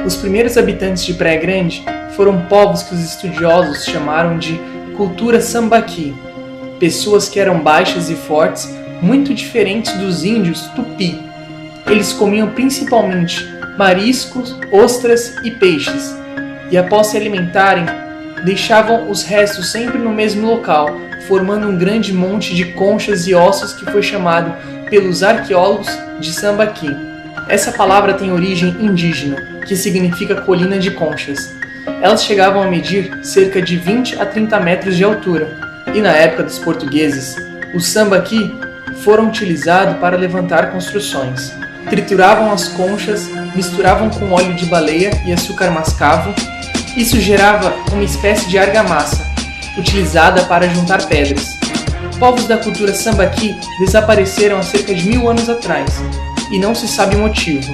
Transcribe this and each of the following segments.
Os primeiros habitantes de Praia Grande foram povos que os estudiosos chamaram de cultura sambaqui, pessoas que eram baixas e fortes, muito diferentes dos índios tupi. Eles comiam principalmente mariscos, ostras e peixes, e após se alimentarem, deixavam os restos sempre no mesmo local, formando um grande monte de conchas e ossos que foi chamado pelos arqueólogos de Sambaqui. Essa palavra tem origem indígena, que significa colina de conchas. Elas chegavam a medir cerca de 20 a 30 metros de altura, e na época dos portugueses, os sambaqui foram utilizados para levantar construções. Trituravam as conchas, misturavam com óleo de baleia e açúcar mascavo. Isso gerava uma espécie de argamassa, utilizada para juntar pedras. Povos da cultura sambaqui desapareceram há cerca de 1000 anos atrás, e não se sabe o motivo.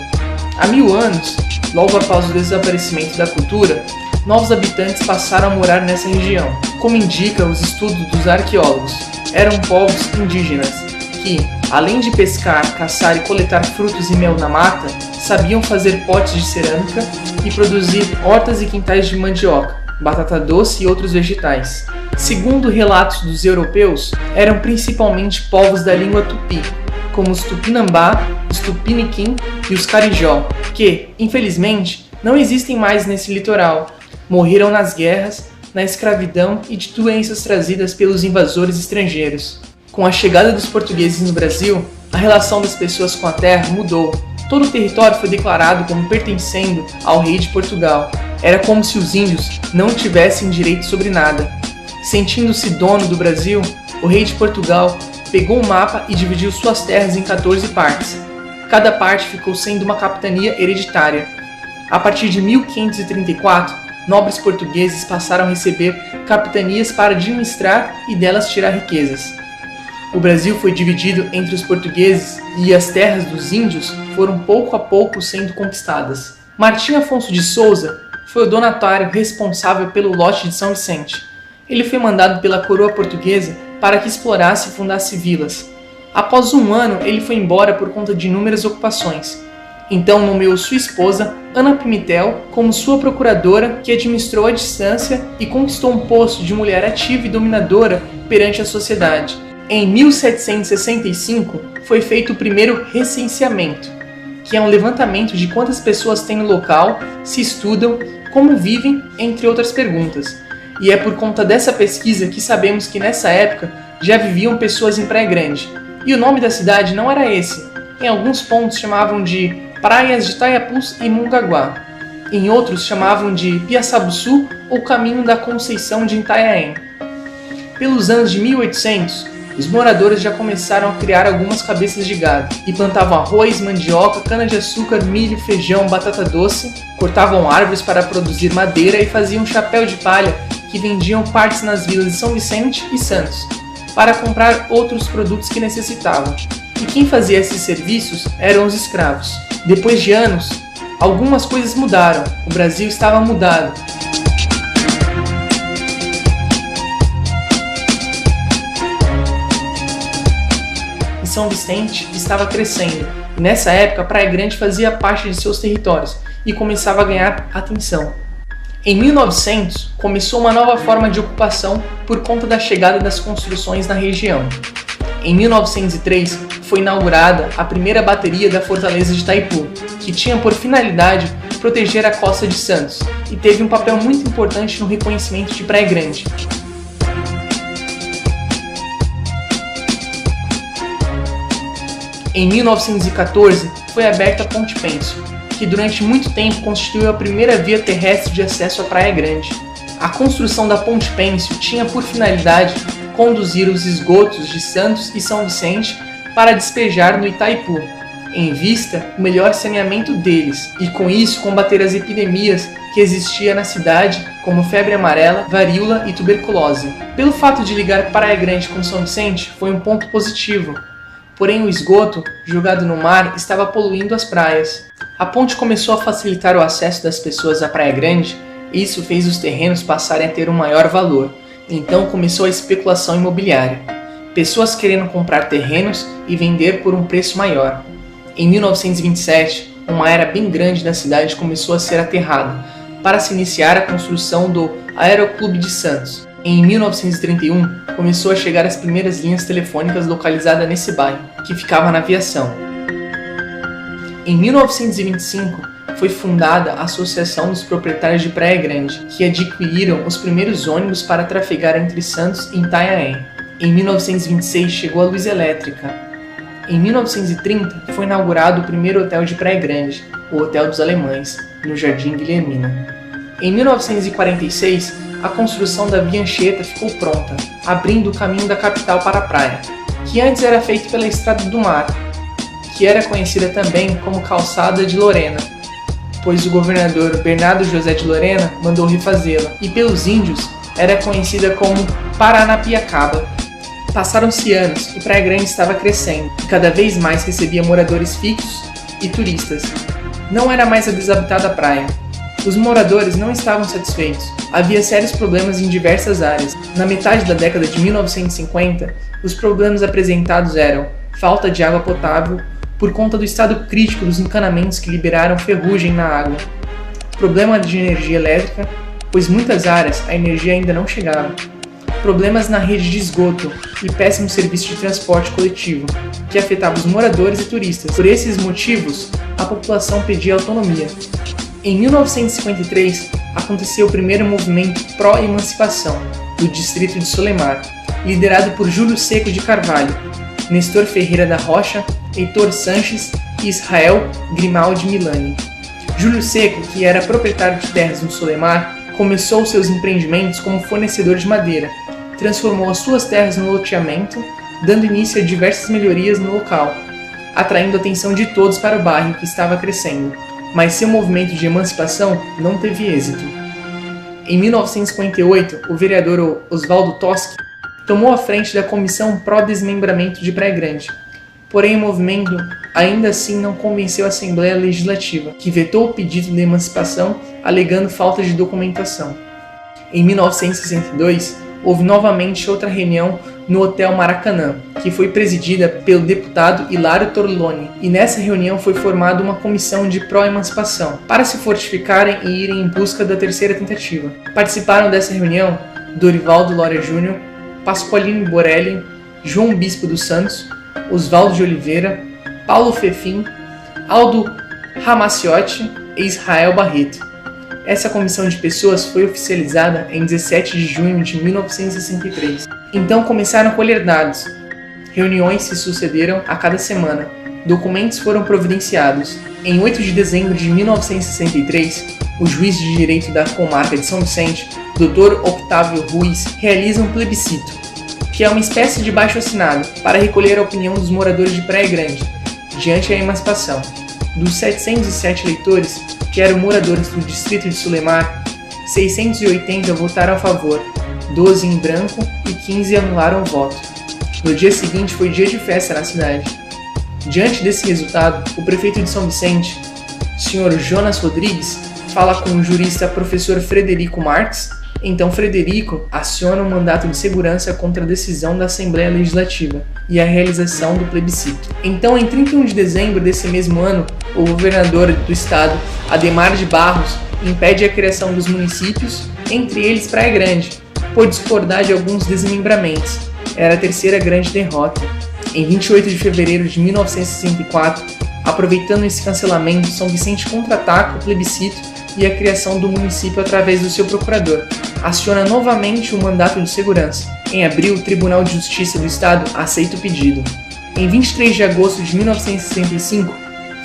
Há 1000 anos, logo após o desaparecimento da cultura, novos habitantes passaram a morar nessa região. Como indica os estudos dos arqueólogos, eram povos indígenas que, além de pescar, caçar e coletar frutos e mel na mata, sabiam fazer potes de cerâmica e produzir hortas e quintais de mandioca, batata doce e outros vegetais. Segundo relatos dos europeus, eram principalmente povos da língua tupi, como os tupinambá, os tupiniquim e os carijó, que, infelizmente, não existem mais nesse litoral. Morreram nas guerras, na escravidão e de doenças trazidas pelos invasores estrangeiros. Com a chegada dos portugueses no Brasil, a relação das pessoas com a terra mudou. Todo o território foi declarado como pertencendo ao rei de Portugal. Era como se os índios não tivessem direito sobre nada. Sentindo-se dono do Brasil, o rei de Portugal pegou um mapa e dividiu suas terras em 14 partes. Cada parte ficou sendo uma capitania hereditária. A partir de 1534, nobres portugueses passaram a receber capitanias para administrar e delas tirar riquezas. O Brasil foi dividido entre os portugueses e as terras dos índios foram pouco a pouco sendo conquistadas. Martim Afonso de Souza foi o donatário responsável pelo lote de São Vicente. Ele foi mandado pela coroa portuguesa para que explorasse e fundasse vilas. Após um ano, ele foi embora por conta de inúmeras ocupações. Então nomeou sua esposa, Ana Pimitel, como sua procuradora, que administrou à distância e conquistou um posto de mulher ativa e dominadora perante a sociedade. Em 1765, foi feito o primeiro recenseamento, que é um levantamento de quantas pessoas tem no local, se estudam, como vivem, entre outras perguntas. E é por conta dessa pesquisa que sabemos que nessa época já viviam pessoas em Praia Grande. E o nome da cidade não era esse. Em alguns pontos chamavam de Praias de Taiapus e Mongaguá. Em outros chamavam de Piaçabuçu ou Caminho da Conceição de Itanhaém. Pelos anos de 1800, os moradores já começaram a criar algumas cabeças de gado e plantavam arroz, mandioca, cana-de-açúcar, milho, feijão, batata doce, cortavam árvores para produzir madeira e faziam chapéu de palha que vendiam partes nas vilas de São Vicente e Santos, para comprar outros produtos que necessitavam. E quem fazia esses serviços eram os escravos. Depois de anos, algumas coisas mudaram. O Brasil estava mudado. E São Vicente estava crescendo. E nessa época, Praia Grande fazia parte de seus territórios e começava a ganhar atenção. Em 1900, começou uma nova forma de ocupação por conta da chegada das construções na região. Em 1903, foi inaugurada a primeira bateria da Fortaleza de Itaipu, que tinha por finalidade proteger a costa de Santos e teve um papel muito importante no reconhecimento de Praia Grande. Em 1914, foi aberta a Ponte Pênsil, que durante muito tempo constituiu a primeira via terrestre de acesso à Praia Grande. A construção da Ponte Pênsil tinha por finalidade conduzir os esgotos de Santos e São Vicente para despejar no Itaipu, em vista o melhor saneamento deles, e com isso combater as epidemias que existiam na cidade, como febre amarela, varíola e tuberculose. Pelo fato de ligar Praia Grande com São Vicente, foi um ponto positivo. Porém, o esgoto, jogado no mar, estava poluindo as praias. A ponte começou a facilitar o acesso das pessoas à Praia Grande, e isso fez os terrenos passarem a ter um maior valor. Então começou a especulação imobiliária. Pessoas querendo comprar terrenos e vender por um preço maior. Em 1927, uma área bem grande da cidade começou a ser aterrada para se iniciar a construção do Aeroclube de Santos. Em 1931, começou a chegar as primeiras linhas telefônicas localizadas nesse bairro, que ficava na aviação. Em 1925, foi fundada a Associação dos Proprietários de Praia Grande, que adquiriram os primeiros ônibus para trafegar entre Santos e Itanhaém. Em 1926, chegou a luz elétrica. Em 1930, foi inaugurado o primeiro hotel de Praia Grande, o Hotel dos Alemães, no Jardim Guilhermina. Em 1946, a construção da Via Anchieta ficou pronta, abrindo o caminho da capital para a praia, que antes era feito pela Estrada do Mar, que era conhecida também como Calçada de Lorena, pois o governador Bernardo José de Lorena mandou refazê-la, e pelos índios era conhecida como Paranapiacaba. Passaram-se anos e Praia Grande estava crescendo, e cada vez mais recebia moradores fixos e turistas. Não era mais a desabitada praia. Os moradores não estavam satisfeitos. Havia sérios problemas em diversas áreas. Na metade da década de 1950, os problemas apresentados eram falta de água potável por conta do estado crítico dos encanamentos que liberaram ferrugem na água, problema de energia elétrica, pois muitas áreas a energia ainda não chegava, problemas na rede de esgoto e péssimo serviço de transporte coletivo, que afetava os moradores e turistas. Por esses motivos, a população pedia autonomia. Em 1953, aconteceu o primeiro movimento pró-emancipação do distrito de Solimar, liderado por Júlio Seco de Carvalho, Nestor Ferreira da Rocha, Heitor Sanches e Israel Grimaldi Milani. Júlio Seco, que era proprietário de terras no Solimar, começou seus empreendimentos como fornecedor de madeira, transformou as suas terras no loteamento, dando início a diversas melhorias no local, atraindo a atenção de todos para o bairro que estava crescendo. Mas seu movimento de emancipação não teve êxito. Em 1958, o vereador Oswaldo Toschi tomou a frente da Comissão Pró-Desmembramento de Praia Grande. Porém, o movimento ainda assim não convenceu a Assembleia Legislativa, que vetou o pedido de emancipação, alegando falta de documentação. Em 1962, houve novamente outra reunião no Hotel Maracanã, que foi presidida pelo deputado Hilário Torloni, e nessa reunião foi formada uma comissão de pró-emancipação, para se fortificarem e irem em busca da terceira tentativa. Participaram dessa reunião Dorivaldo Lória Júnior, Pasqualino Borelli, João Bispo dos Santos, Oswaldo de Oliveira, Paulo Fefim, Aldo Ramaciotti e Israel Barreto. Essa comissão de pessoas foi oficializada em 17 de junho de 1963. Então começaram a colher dados. Reuniões se sucederam a cada semana. Documentos foram providenciados. Em 8 de dezembro de 1963, o juiz de direito da comarca de São Vicente, Dr. Octávio Ruiz, realiza um plebiscito, que é uma espécie de baixo-assinado para recolher a opinião dos moradores de Praia Grande, diante da emancipação. Dos 707 eleitores, que eram moradores do distrito de Solimar, 680 votaram a favor, 12 em branco e 15 anularam o voto. No dia seguinte foi dia de festa na cidade. Diante desse resultado, o prefeito de São Vicente, Sr. Jonas Rodrigues, fala com o jurista professor Frederico Marques. Então Frederico aciona um mandato de segurança contra a decisão da Assembleia Legislativa e a realização do plebiscito. Então, em 31 de dezembro desse mesmo ano, o governador do estado, Adhemar de Barros, impede a criação dos municípios, entre eles Praia Grande, por discordar de alguns desmembramentos. Era a terceira grande derrota. Em 28 de fevereiro de 1964, aproveitando esse cancelamento, São Vicente contra-ataca o plebiscito e a criação do município através do seu procurador. Aciona novamente o mandato de segurança. Em abril, o Tribunal de Justiça do Estado aceita o pedido. Em 23 de agosto de 1965,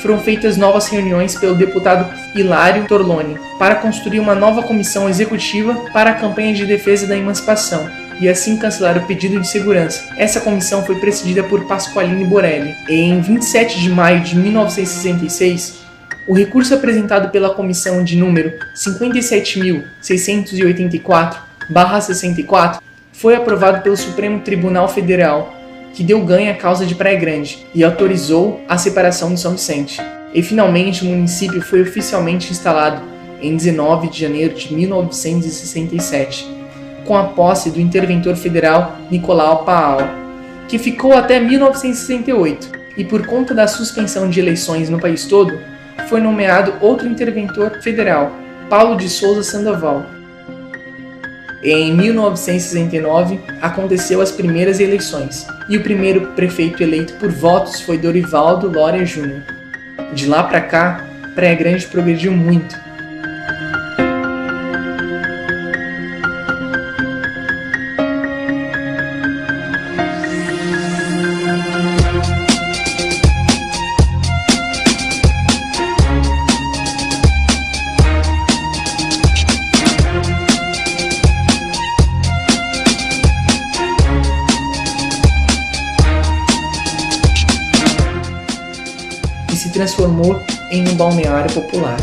foram feitas novas reuniões pelo deputado Hilário Torloni para construir uma nova comissão executiva para a campanha de defesa da emancipação e assim cancelar o pedido de segurança. Essa comissão foi presidida por Pasqualino Borelli. E em 27 de maio de 1966, o recurso apresentado pela comissão de número 57.684/64 foi aprovado pelo Supremo Tribunal Federal, que deu ganho à causa de Praia Grande e autorizou a separação de São Vicente. E finalmente o município foi oficialmente instalado em 19 de janeiro de 1967, com a posse do interventor federal Nicolau Paal, que ficou até 1968, e por conta da suspensão de eleições no país todo, foi nomeado outro interventor federal, Paulo de Souza Sandoval. Em 1969, aconteceu as primeiras eleições, e o primeiro prefeito eleito por votos foi Dorivaldo Lória Júnior. De lá para cá, Praia Grande progrediu muito. E se transformou em um balneário popular.